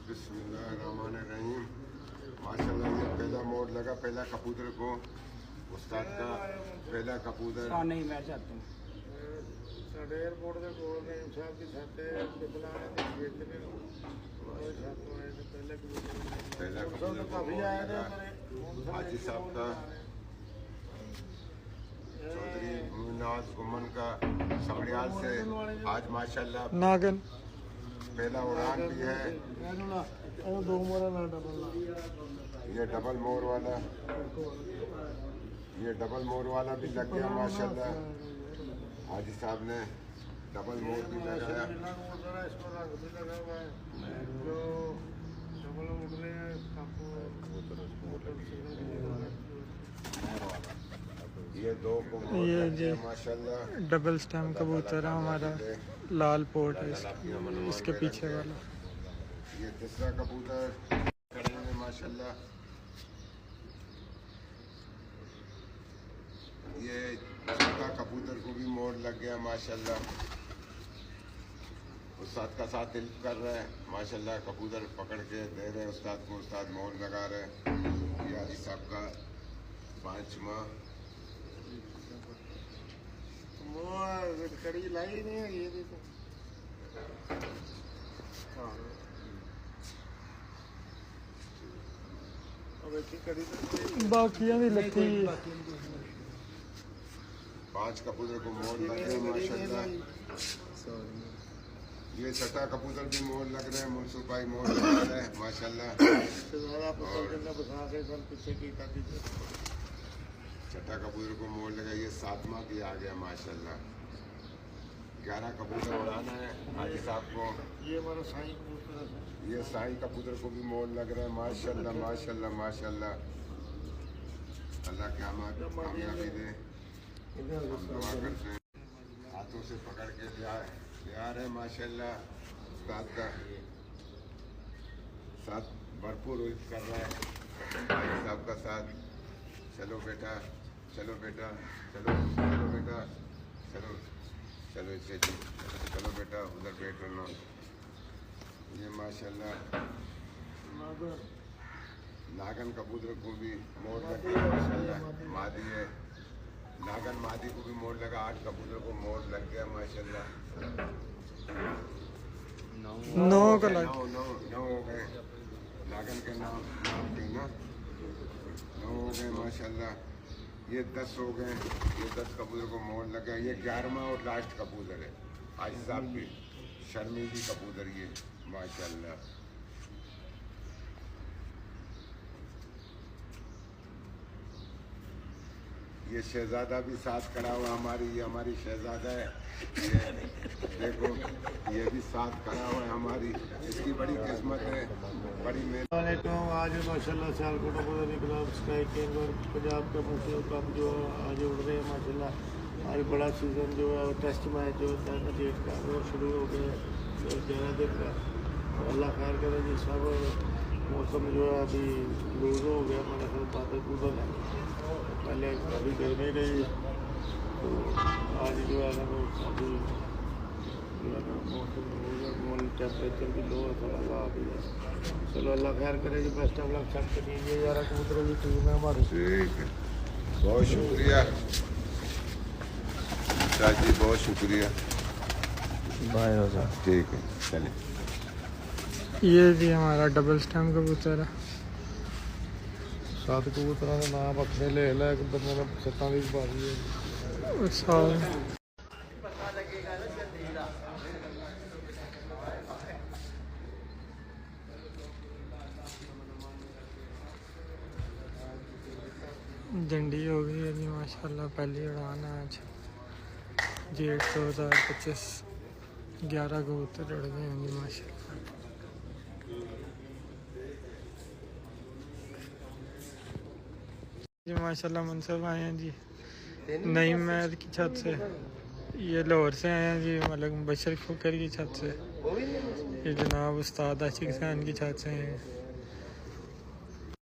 बिस्मिल्लाहिर्रहमानिर्रहीम। माशाल्लाह ये पहला मोड़ लगा, पहला कबूतर को उस्ताद का पहला कबूतर। नहीं मैं चाहता हूँ ਸਾਡੇ 에어ਪੋਰਟ ਦੇ ਕੋਲ ਨੇ ਸਾਹਿਬ ਦੀ ਛੱਤ ਤੇ ਬੁਲਾਣੇ ਦੇ ਖੇਤ ਨੇ ਉਹ ਛੱਤ ਹੋਏ ਤੇ ਪਹਿਲੇ पहला कबूतर काफी आए थे हाजी साहब का चौधरी मुनाज गुमन का समड़ियाल से आज माशाल्लाह नागन पहला उड़ान भी है। ਇਹ ਦੋ ਮੋਰਾ ਨਾਲ ਡਬਲ ये डबल मोर वाला, ये डबल मोर वाला भी लग गया माशाल्लाह। हाजी साहब ने डबल मोर भी लगाया। इसमें रंग भी लगा हुआ है जो डबल उड़ रहे हैं काफी ये दो को मोर ये लग जी गया माशाल्लाह। डबल स्टैम कबूतर है हमारा, लाल पोर्ट है इसके पीछे वाला। ये तीसरा कबूतर खड़े हैं माशाल्लाह। ये चौथा कबूतर को भी मोड़ लग गया माशाल्लाह। उस्ताद का साथ हेल्प कर रहे हैं माशाल्लाह। कबूतर पकड़ के दे रहे हैं उस्ताद को, उस्ताद मोड़ लगा रहे हैं। ये हाजी साहब का 5वां। कड़ी लाई नहीं है ये देखो अब एक कड़ी बाकियां भी लगती 5 कबूतर को मोड़ लग रहे हैं माशाल्लाह। ये छठा कबूतर भी मोड़ लग रहे हैं, मुनसुफ भाई मोड़ लगा रहे हैं माशाल्लाह। पीछे की छठा कबूतर को मोड़ लगा, ये 7वां भी आ गया माशाल्लाह। 11 कबूतर उड़ाना है हाजी साहब को। ये हमारा साईं कबूतर है। ये साईं कबूतर को भी मोड़ लग रहा है माशाल्लाह माशाल्लाह माशाल्लाह। अल्लाह कामयाबी दे, हम दुआ करते हैं। हाथों से पकड़ के प्यार है माशाल्लाह। उस्ताद का साथ भरपूर हेल्प कर रहा है हाजी साहब का साथ। चलो बेटा, चलो बेटा, चलो चलो बेटा, चलो चलो इसे चलो बेटा, उधर बैठ रहना। ये माशाल्लाह नागन कबूतर को भी मोड़ लग गया माशाल्लाह। मादी है नागन, मादी को भी मोड़ लगा। 8 कबूतर को मोड़ लग गया माशाल्लाह। 9 का लग 9 हो गए नागन के नाम थी ना। 9 हो गए माशाल्लाह। ये 10 हो गए। ये 10 कबूतर को मोड़ लग गया। ये 11वां और लास्ट कबूतर है हाजी साहब की, शर्मीली कबूतर ये माशाल्लाह। ये शहजादा भी साथ खड़ा हुआ हमारी, ये हमारी शहजादा है। ये देखो ये भी साथ खड़ा हुआ है हमारी, इसकी बड़ी किस्मत है, बड़ी मेहनत। आज माशाल्लाह सियालकोट कबूतर निकला, स्काई किंग और पंजाब का मुख्य कप जो आज उड़ रहे हैं माशाल्लाह। आज बड़ा सीज़न जो है टेस्ट मैच जो होता है डेट का वो शुरू हो गया 11 दिन का। तो अल्लाह खैर करे जी। सब मौसम जो है अभी लूज हो गया, हमारे साथ बादल बूदल है, पहले अभी गर्मी रही तो आज जो है ना वो अभी जो है ना मौसम टेम्परेचर भी लो है थोड़ा सा अभी। चलो अल्लाह खैर करे जी। बेस्ट ऑफ लक सब दीजिए यार। कबूतरों की टीम है हमारी। ठीक है, बहुत शुक्रिया जी, बहुत शुक्रिया। बाय हो जाए। ठीक है चलिए। ये जी हमारा डबल स्टैम कबूतर है। 7 कबूतरों का नाम अपने ले ला, एक बंदे ने 27 बारी है। झंडी हो गई है जी माशाल्लाह। पहली उड़ान है आज जेठ 2025। 11 कबूतर उड़ गए हैं जी माशाल्लाह। जी माशाल्लाह मुनसब आए हैं जी नई महल की छत से। ये लाहौर से आए हैं जी, मलिक मुबशर फुकर की छत से। ये जनाब उस्ताद आशिक खान की छत से हैं।